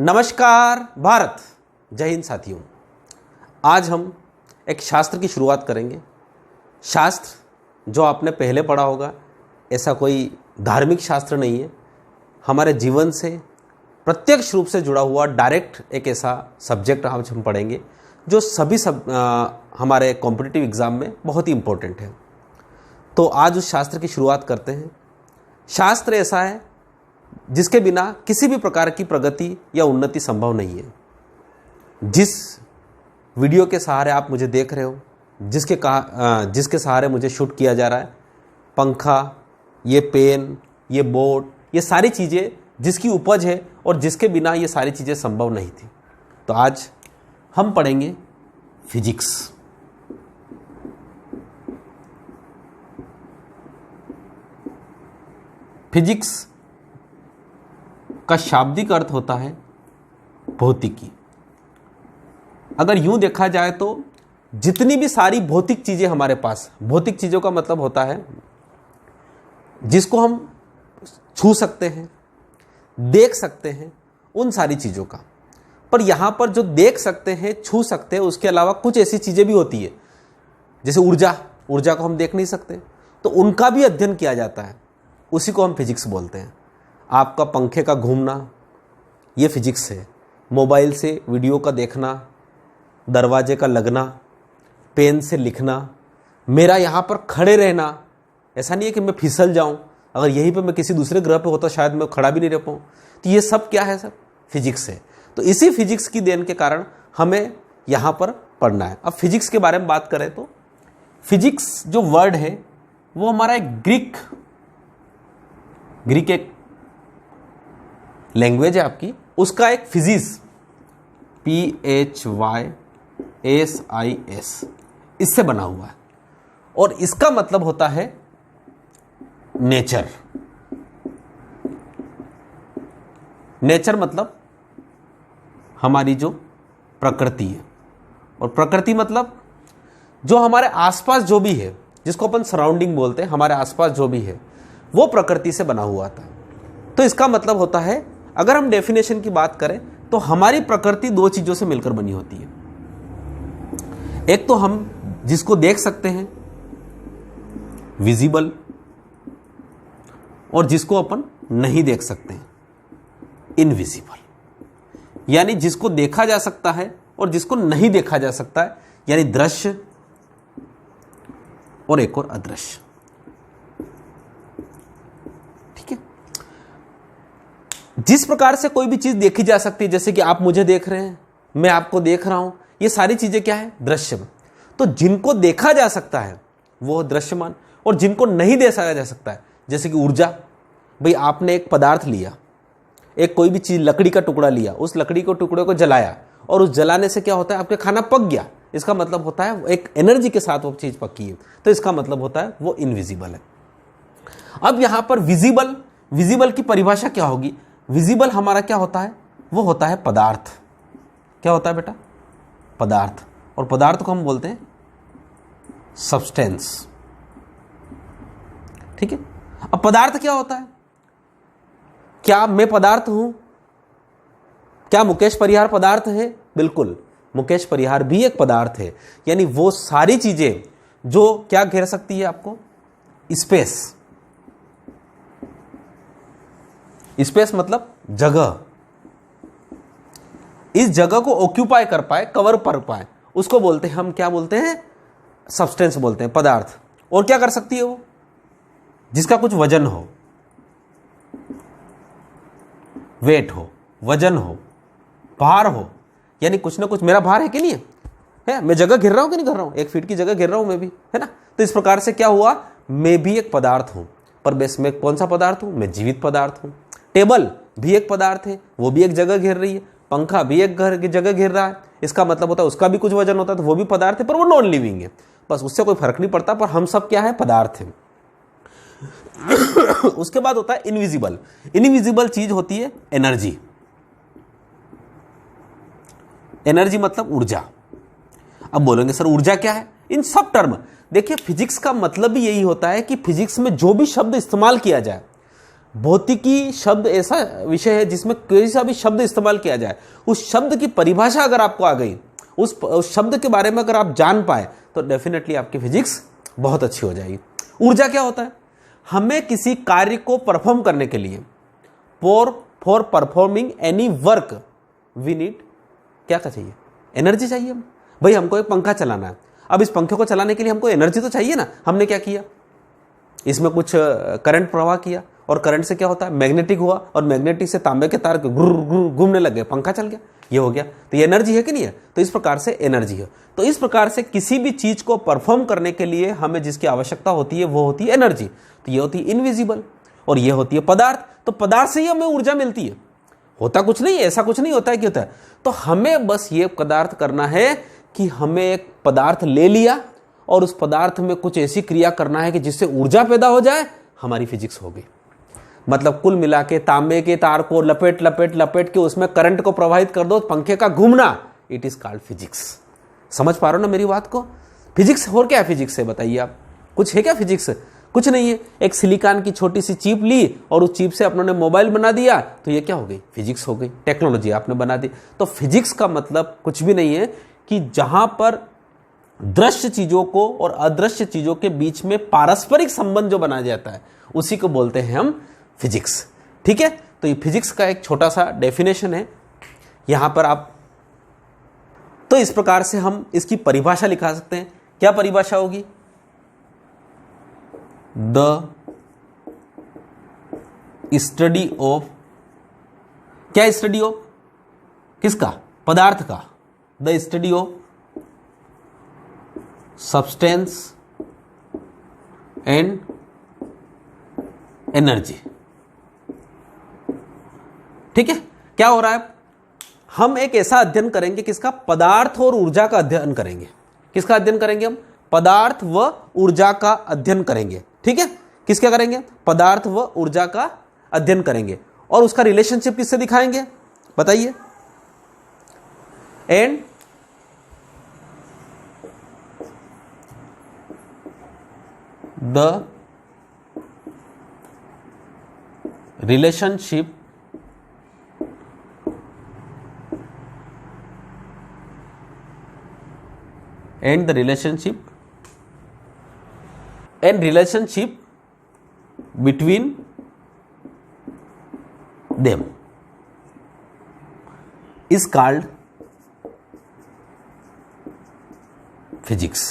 नमस्कार भारत, जय हिंद साथियों। आज हम एक शास्त्र की शुरुआत करेंगे। शास्त्र जो आपने पहले पढ़ा होगा, ऐसा कोई धार्मिक शास्त्र नहीं है, हमारे जीवन से प्रत्यक्ष रूप से जुड़ा हुआ डायरेक्ट एक ऐसा सब्जेक्ट आज हम पढ़ेंगे जो सभी हमारे कॉम्पिटिटिव एग्ज़ाम में बहुत ही इम्पोर्टेंट है। तो आज उस शास्त्र की शुरुआत करते हैं। शास्त्र ऐसा है जिसके बिना किसी भी प्रकार की प्रगति या उन्नति संभव नहीं है। जिस वीडियो के सहारे आप मुझे देख रहे हो, जिसके सहारे मुझे शूट किया जा रहा है, पंखा, ये पेन, ये बोर्ड, ये सारी चीज़ें जिसकी उपज है और जिसके बिना ये सारी चीज़ें संभव नहीं थी। तो आज हम पढ़ेंगे फिजिक्स। फिजिक्स का शाब्दिक अर्थ होता है भौतिकी। अगर यूं देखा जाए तो जितनी भी सारी भौतिक चीजें हमारे पास, भौतिक चीजों का मतलब होता है जिसको हम छू सकते हैं, देख सकते हैं, उन सारी चीजों का। पर यहां पर जो देख सकते हैं, छू सकते हैं, उसके अलावा कुछ ऐसी चीजें भी होती है जैसे ऊर्जा को हम देख नहीं सकते, तो उनका भी अध्ययन किया जाता है। उसी को हम फिजिक्स बोलते हैं। आपका पंखे का घूमना, ये फिजिक्स है। मोबाइल से वीडियो का देखना, दरवाजे का लगना, पेन से लिखना, मेरा यहाँ पर खड़े रहना, ऐसा नहीं है कि मैं फिसल जाऊँ। अगर यहीं पे मैं किसी दूसरे ग्रह पे होता शायद मैं खड़ा भी नहीं रह पाऊँ। तो ये सब क्या है? सब फिजिक्स है। तो इसी फिजिक्स की देन के कारण हमें यहाँ पर पढ़ना है। अब फिजिक्स के बारे में बात करें तो फिजिक्स जो वर्ड है वो हमारा एक ग्रीक एक लैंग्वेज है आपकी, उसका एक फिजिक्स PHYSIS इससे बना हुआ है और इसका मतलब होता है नेचर। नेचर मतलब हमारी जो प्रकृति है, और प्रकृति मतलब जो हमारे आसपास जो भी है, जिसको अपन सराउंडिंग बोलते हैं, हमारे आसपास जो भी है वो प्रकृति से बना हुआ था। तो इसका मतलब होता है, अगर हम डेफिनेशन की बात करें तो हमारी प्रकृति दो चीजों से मिलकर बनी होती है। एक तो हम जिसको देख सकते हैं, विजिबल, और जिसको अपन नहीं देख सकते हैं, इनविजिबल। यानी जिसको देखा जा सकता है और जिसको नहीं देखा जा सकता है, यानी दृश्य और एक और अदृश्य। जिस प्रकार से कोई भी चीज देखी जा सकती है, जैसे कि आप मुझे देख रहे हैं, मैं आपको देख रहा हूं, ये सारी चीजें क्या है? दृश्य। तो जिनको देखा जा सकता है वो दृश्यमान, और जिनको नहीं देखा जा सकता है, जैसे कि ऊर्जा। भाई आपने एक पदार्थ लिया, एक कोई भी चीज, लकड़ी का टुकड़ा लिया, उस लकड़ी को टुकड़े को जलाया, और उस जलाने से क्या होता है? आपका खाना पक गया। इसका मतलब होता है एक एनर्जी के साथ वो चीज पकी है, तो इसका मतलब होता है वो इनविजिबल है। अब यहां पर विजिबल की परिभाषा क्या होगी? विजिबल हमारा क्या होता है? वो होता है पदार्थ। क्या होता है बेटा? पदार्थ। और पदार्थ को हम बोलते हैं सब्सटेंस। ठीक है। अब पदार्थ क्या होता है? क्या मैं पदार्थ हूं? क्या मुकेश परिहार पदार्थ है? बिल्कुल, मुकेश परिहार भी एक पदार्थ है। यानी वो सारी चीजें जो क्या घेर सकती है आपको? स्पेस। स्पेस मतलब जगह। इस जगह को ऑक्यूपाई कर पाए, कवर कर पाए, उसको बोलते हैं हम, क्या बोलते हैं? सब्सटेंस बोलते हैं, पदार्थ। और क्या कर सकती है वो? जिसका कुछ वजन हो, वेट हो, वजन हो, भार हो। यानी कुछ ना कुछ मेरा भार है कि नहीं है? मैं जगह घेर रहा हूं कि नहीं कर रहा हूं? 1 फीट की जगह घेर रहा हूं मैं भी, है ना? तो इस प्रकार से क्या हुआ? मैं भी एक पदार्थ हूं। पर बेस में कौन सा पदार्थ हूं? मैं जीवित पदार्थ हूं। टेबल भी एक पदार्थ है, वो भी एक जगह घेर रही है। पंखा भी एक जगह घेर रहा है। इसका मतलब होता है उसका भी कुछ वजन होता है, तो वो भी पदार्थ है, पर वो नॉन लिविंग है। बस उससे कोई फर्क नहीं पड़ता, पर हम सब क्या है? पदार्थ है। उसके बाद होता है इनविजिबल। इनविजिबल चीज होती है एनर्जी। एनर्जी मतलब ऊर्जा। अब बोलेंगे सर ऊर्जा क्या है? इन सब टर्म देखिए, फिजिक्स का मतलब भी यही होता है कि फिजिक्स में जो भी शब्द इस्तेमाल किया जाए भौतिकी शब्द ऐसा विषय है जिसमें कोई सा भी शब्द इस्तेमाल किया जाए, उस शब्द की परिभाषा अगर आपको आ गई, उस शब्द के बारे में अगर आप जान पाए, तो डेफिनेटली आपकी फिजिक्स बहुत अच्छी हो जाएगी। ऊर्जा क्या होता है? हमें किसी कार्य को परफॉर्म करने के लिए, for performing any work we need क्या चाहिए? एनर्जी चाहिए। भाई हमको एक पंखा चलाना है, अब इस पंखे को चलाने के लिए हमको एनर्जी तो चाहिए ना। हमने क्या किया, इसमें कुछ करंट प्रवाह किया, और करंट से क्या होता है, मैग्नेटिक हुआ, और मैग्नेटिक से तांबे के तार घूमने लगे, पंखा चल गया, ये हो गया। तो ये एनर्जी है कि नहीं है? तो इस प्रकार से एनर्जी है। तो इस प्रकार से किसी भी चीज को परफॉर्म करने के लिए हमें जिसकी आवश्यकता होती है वो होती है एनर्जी। तो ये होती है इनविजिबल, और ये होती है पदार्थ। तो पदार्थ से ही हमें ऊर्जा मिलती है। होता कुछ नहीं, ऐसा कुछ नहीं होता है कि होता है। तो हमें बस ये पदार्थ करना है कि हमें एक पदार्थ ले लिया और उस पदार्थ में कुछ ऐसी क्रिया करना है कि जिससे ऊर्जा पैदा हो जाए, हमारी फिजिक्स हो गई। मतलब कुल मिला के तांबे के तार को लपेट लपेट लपेट के उसमें करंट को प्रवाहित कर दो, पंखे का घूमना, इट इज कॉल्ड फिजिक्स। समझ पा रहे हो ना मेरी बात को? फिजिक्स और क्या है फिजिक्स से बताइए आप? कुछ है क्या फिजिक्स? कुछ नहीं है। एक सिलिकॉन की छोटी सी चिप ली और उस चिप से अपनों मोबाइल बना दिया, तो ये क्या हो गई? फिजिक्स हो गई। टेक्नोलॉजी आपने बना दी। तो फिजिक्स का मतलब कुछ भी नहीं है कि जहां पर दृश्य चीजों को और अदृश्य चीजों के बीच में पारस्परिक संबंध जो बनाया जाता है, उसी को बोलते हैं हम फिजिक्स। ठीक है? तो ये फिजिक्स का एक छोटा सा डेफिनेशन है यहां पर आप। तो इस प्रकार से हम इसकी परिभाषा लिखा सकते हैं। क्या परिभाषा होगी? द स्टडी ऑफ, क्या स्टडी ऑफ? किसका? पदार्थ का। The study of substance and energy. ठीक है? क्या हो रहा है? हम एक ऐसा अध्ययन करेंगे किसका? पदार्थ और ऊर्जा का अध्ययन करेंगे। किसका अध्ययन करेंगे हम? पदार्थ व ऊर्जा का अध्ययन करेंगे। ठीक है? किसका करेंगे? पदार्थ व ऊर्जा का अध्ययन करेंगे। और उसका रिलेशनशिप किससे दिखाएंगे बताइए? And the relationship and the relationship between them is called physics।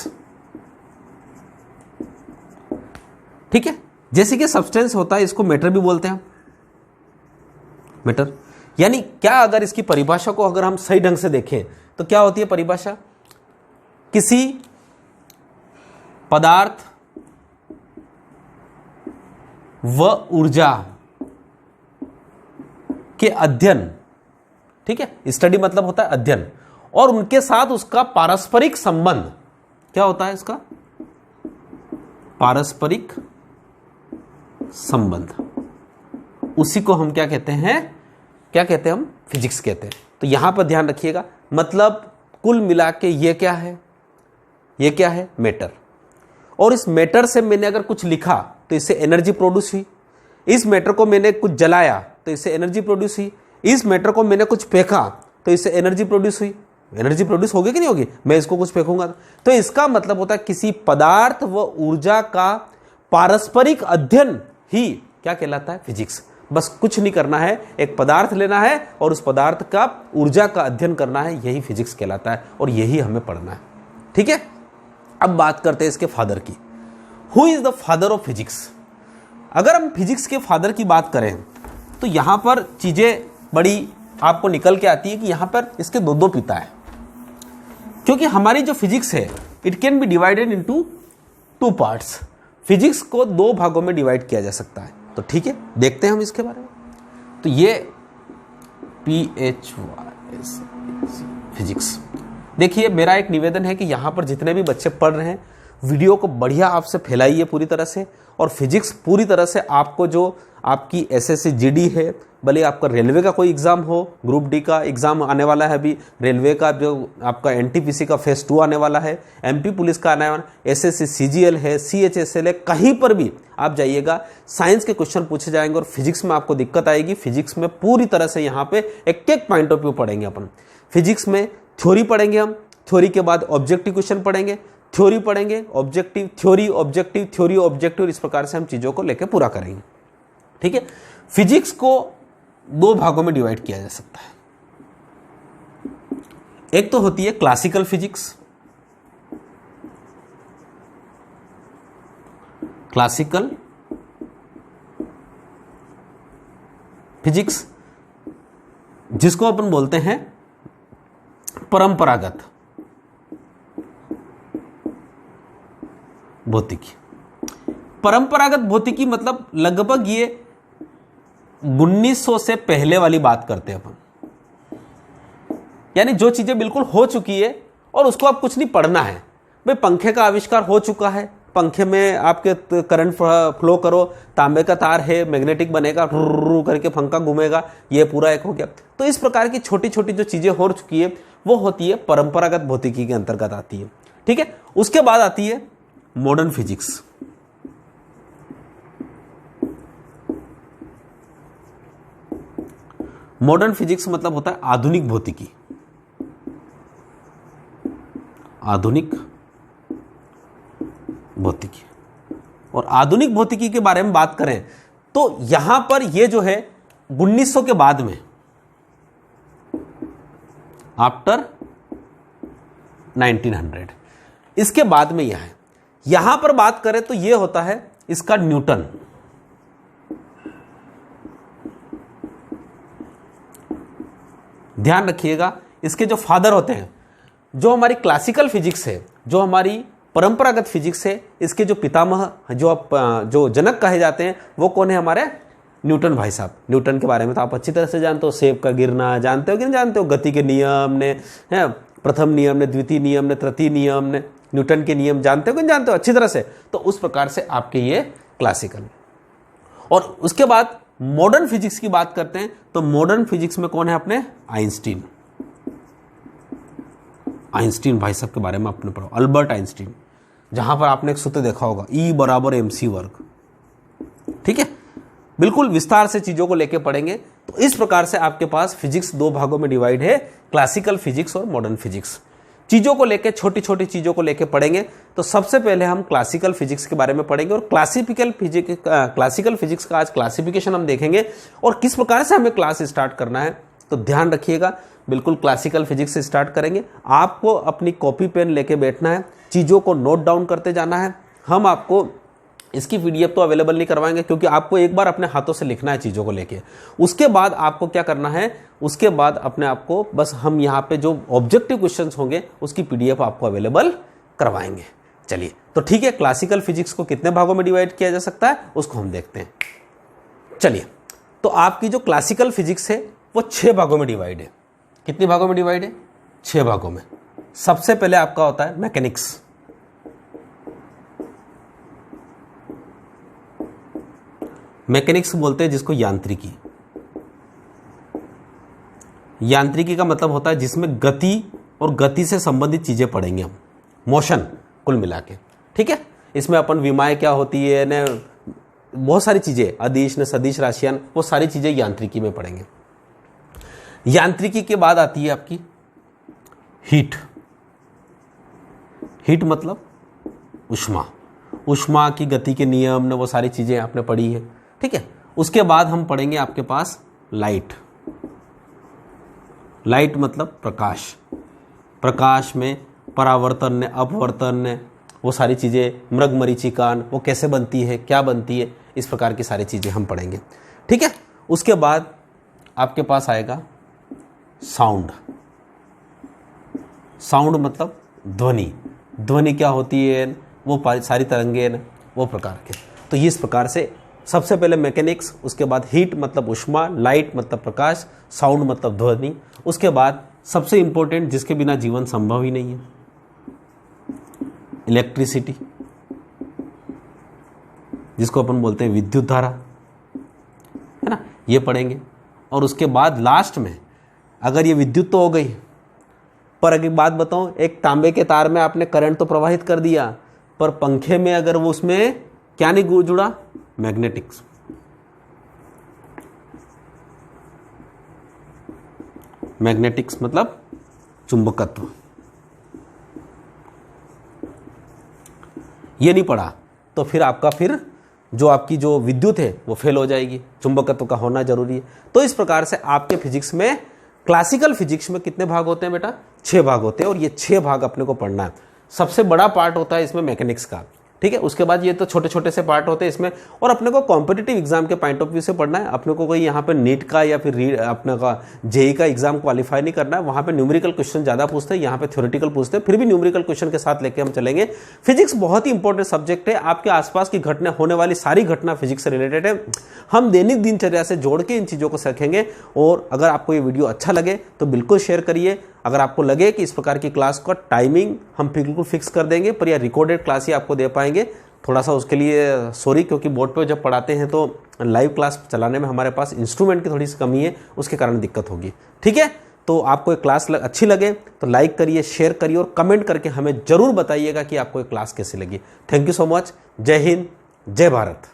ठीक है? जैसे कि सब्सटेंस होता है, इसको मैटर भी बोलते हैं। मैटर यानी क्या? अगर इसकी परिभाषा को अगर हम सही ढंग से देखें तो क्या होती है परिभाषा? किसी पदार्थ व ऊर्जा के अध्ययन। ठीक है? स्टडी मतलब होता है अध्ययन, और उनके साथ उसका पारस्परिक संबंध। क्या होता है इसका? पारस्परिक संबंध। उसी को हम क्या कहते हैं? क्या कहते हैं हम? फिजिक्स कहते हैं। तो यहां पर ध्यान रखिएगा, मतलब कुल मिला के ये क्या है? ये क्या है? मैटर। और इस मैटर से मैंने अगर कुछ लिखा तो इससे एनर्जी प्रोड्यूस हुई। इस मैटर को मैंने कुछ जलाया तो इससे एनर्जी प्रोड्यूस हुई। इस मैटर को मैंने कुछ फेंका तो इससे एनर्जी प्रोड्यूस हुई। एनर्जी प्रोड्यूस होगी कि नहीं होगी? मैं इसको कुछ फेंकूंगा तो इसका मतलब होता है किसी पदार्थ व ऊर्जा का पारस्परिक अध्ययन ही क्या कहलाता है? फिजिक्स। बस कुछ नहीं करना है, एक पदार्थ लेना है और उस पदार्थ का ऊर्जा का अध्ययन करना है, यही फिजिक्स कहलाता है और यही हमें पढ़ना है। ठीक है? अब बात करते हैं इसके फादर की। Who is the father of physics? अगर हम फिजिक्स के फादर की बात करें तो यहां पर चीजें बड़ी आपको निकल के आती है कि यहां पर इसके दो पिता है। क्योंकि हमारी जो फिजिक्स है, it can be divided into two parts. Physics को दो भागों में डिवाइड किया जा सकता है। तो ठीक है, देखते हैं हम इसके बारे में। तो ये फिजिक्स। देखिए, मेरा एक निवेदन है कि यहां पर जितने भी बच्चे पढ़ रहे हैं वीडियो को बढ़िया आपसे फैलाइए पूरी तरह से, और फिजिक्स पूरी तरह से आपको जो आपकी एसएससी जीडी है, भले आपका रेलवे का कोई एग्ज़ाम हो, ग्रुप डी का एग्ज़ाम आने वाला है अभी, रेलवे का जो आपका एनटीपीसी का फेज 2 आने वाला है, एमपी पुलिस का आने वाला, एसएससी सीजीएल है, सीएचएसएल है, कहीं पर भी आप जाइएगा साइंस के क्वेश्चन पूछे जाएंगे और फिजिक्स में आपको दिक्कत आएगी। फिजिक्स में पूरी तरह से यहाँ पे एक एक पॉइंट ऑफ व्यू पढ़ेंगे अपन। फिजिक्स में थ्योरी पढ़ेंगे हम, थ्योरी के बाद ऑब्जेक्टिव क्वेश्चन पढ़ेंगे, थ्योरी पढ़ेंगे, objective, theory, objective, theory, objective, इस प्रकार से हम चीज़ों को लेकर पूरा करेंगे। ठीक है। फिजिक्स को 2 भागों में डिवाइड किया जा सकता है। एक तो होती है क्लासिकल फिजिक्स, क्लासिकल फिजिक्स जिसको अपन बोलते हैं परंपरागत भौतिकी। परंपरागत भौतिकी मतलब लगभग ये 1900 से पहले वाली बात करते हैं अपन, यानी जो चीजें बिल्कुल हो चुकी है और उसको अब कुछ नहीं पढ़ना है। भाई पंखे का आविष्कार हो चुका है, पंखे में आपके करंट फ्लो करो, तांबे का तार है, मैग्नेटिक बनेगा, रू करके पंखा घूमेगा, ये पूरा एक हो गया। तो इस प्रकार की छोटी छोटी जो चीजें हो चुकी है वो होती है परंपरागत भौतिकी के अंतर्गत आती है। ठीक है। उसके बाद आती है मॉडर्न फिजिक्स। मॉडर्न फिजिक्स मतलब होता है आधुनिक भौतिकी। आधुनिक भौतिकी, और आधुनिक भौतिकी के बारे में बात करें तो यहां पर ये जो है 1900 के बाद में, आफ्टर 1900, इसके बाद में यह है। यहां पर बात करें तो यह होता है इसका न्यूटन। ध्यान रखिएगा, इसके जो फादर होते हैं, जो हमारी क्लासिकल फिजिक्स है, जो हमारी परंपरागत फिजिक्स है, इसके जो पितामह जो जनक कहे जाते हैं वो कौन है? हमारे न्यूटन भाई साहब। न्यूटन के बारे में तो आप अच्छी तरह से जानते हो, सेब का गिरना जानते हो कि नहीं जानते हो, गति के नियम ने, है प्रथम नियम ने, द्वितीय नियम ने, तृतीय नियम ने, न्यूटन के नियम जानते हो कि नहीं जानते हो अच्छी तरह से। तो उस प्रकार से आपके ये क्लासिकल। और उसके बाद मॉडर्न फिजिक्स की बात करते हैं तो मॉडर्न फिजिक्स में कौन है? अपने आइंस्टीन। आइंस्टीन भाई साहब के बारे में आपने पढ़ा, अल्बर्ट आइंस्टीन, जहां पर आपने एक सूत्र देखा होगा, E = mc वर्ग। ठीक है। बिल्कुल विस्तार से चीजों को लेके पढ़ेंगे। तो इस प्रकार से आपके पास फिजिक्स 2 भागों में डिवाइड है, क्लासिकल फिजिक्स और मॉडर्न फिजिक्स। चीजों को लेके, छोटी छोटी चीजों को लेके पढ़ेंगे। तो सबसे पहले हम क्लासिकल फिजिक्स के बारे में पढ़ेंगे और क्लासिकल फिजिक्स का आज क्लासिफिकेशन हम देखेंगे और किस प्रकार से हमें क्लास स्टार्ट करना है। तो ध्यान रखिएगा, बिल्कुल क्लासिकल फिजिक्स से स्टार्ट करेंगे। आपको अपनी कॉपी पेन लेके बैठना है, चीज़ों को नोट डाउन करते जाना है। हम आपको इसकी पीडीएफ तो अवेलेबल नहीं करवाएंगे क्योंकि आपको एक बार अपने हाथों से लिखना है चीज़ों को लेके। उसके बाद आपको क्या करना है? उसके बाद अपने आप को बस हम यहाँ पे जो ऑब्जेक्टिव क्वेश्चंस होंगे उसकी पीडीएफ आपको अवेलेबल करवाएंगे। चलिए, तो ठीक है, क्लासिकल फिजिक्स को कितने भागों में डिवाइड किया जा सकता है उसको हम देखते हैं। चलिए, तो आपकी जो क्लासिकल फिजिक्स है वो 6 भागों में डिवाइड है। कितने भागों में डिवाइड है? 6 भागों में। सबसे पहले आपका होता है मैकेनिक्स। मैकेनिक्स बोलते हैं जिसको यांत्रिकी। यांत्रिकी का मतलब होता है जिसमें गति और गति से संबंधित चीजें पढ़ेंगे हम, मोशन कुल मिला के। ठीक है। इसमें अपन विमाएं क्या होती है ने, बहुत सारी चीजें, अदिश ने, सदिश, राशियां, वो सारी चीजें यांत्रिकी में पढ़ेंगे। यांत्रिकी के बाद आती है आपकी हीट। हीट मतलब ऊष्मा। ऊष्मा की गति के नियम ने, वो सारी चीजें आपने पढ़ी है। ठीक है। उसके बाद हम पढ़ेंगे आपके पास लाइट। लाइट मतलब प्रकाश। प्रकाश में परावर्तन ने, अपवर्तन ने, वो सारी चीजें, मृग मरीचिकान, वो कैसे बनती है, क्या बनती है, इस प्रकार की सारी चीजें हम पढ़ेंगे। ठीक है। उसके बाद आपके पास आएगा साउंड। साउंड मतलब ध्वनि। ध्वनि क्या होती है, वो सारी तरंगे, वो प्रकार के। तो इस प्रकार से सबसे पहले मैकेनिक्स, उसके बाद हीट मतलब ऊष्मा, लाइट मतलब प्रकाश, साउंड मतलब ध्वनि। उसके बाद सबसे इंपॉर्टेंट, जिसके बिना जीवन संभव ही नहीं है, इलेक्ट्रिसिटी, जिसको अपन बोलते हैं विद्युत धारा, है ना, ये पढ़ेंगे। और उसके बाद लास्ट में अगर ये विद्युत तो हो गई, पर अगर बात बताऊं, एक तांबे के तार में आपने करंट तो प्रवाहित कर दिया, पर पंखे में अगर वो उसमें क्या नहीं जुड़ा, मैग्नेटिक्स। मैग्नेटिक्स मतलब चुंबकत्व, ये नहीं पढ़ा तो फिर आपका जो आपकी जो विद्युत है वो फेल हो जाएगी। चुंबकत्व का होना जरूरी है। तो इस प्रकार से आपके फिजिक्स में, क्लासिकल फिजिक्स में कितने भाग होते हैं बेटा? 6 भाग होते हैं, और ये 6 भाग अपने को पढ़ना है। सबसे बड़ा पार्ट होता है इसमें मैकेनिक्स का, ठीक है। उसके बाद ये तो छोटे छोटे से पार्ट होते हैं इसमें, और अपने को कॉम्पिटिटिव एग्जाम के पॉइंट ऑफ व्यू से पढ़ना है। अपने को कोई यहाँ पे नीट का या फिर अपने का जेई का एग्जाम क्वालिफाई नहीं करना है। वहाँ पे न्यूमेरिकल क्वेश्चन ज़्यादा पूछते हैं, यहाँ पे थ्योरेटिकल पूछते हैं, फिर भी न्यूमेरिकल क्वेश्चन के साथ लेके हम चलेंगे। फिजिक्स बहुत ही इंपॉर्टेंट सब्जेक्ट है। आपके आसपास की घटना, होने वाली सारी घटना फिजिक्स से रिलेटेड है। हम दैनिक दिनचर्या से जोड़ के इन चीज़ों को सीखेंगे। और अगर आपको ये वीडियो अच्छा लगे तो बिल्कुल शेयर करिए। अगर आपको लगे कि इस प्रकार की क्लास का टाइमिंग हम बिल्कुल फिक्स कर देंगे, पर यह रिकॉर्डेड क्लास ही आपको दे पाएंगे। थोड़ा सा उसके लिए सॉरी, क्योंकि बोर्ड पे जब पढ़ाते हैं तो लाइव क्लास चलाने में हमारे पास इंस्ट्रूमेंट की थोड़ी सी कमी है, उसके कारण दिक्कत होगी, ठीक है। तो आपको एक क्लास अच्छी लगे तो लाइक करिए, शेयर करिए, और कमेंट करके हमें जरूर बताइएगा कि आपको ये क्लास कैसी लगी। Thank you so much. जय हिंद, जय भारत।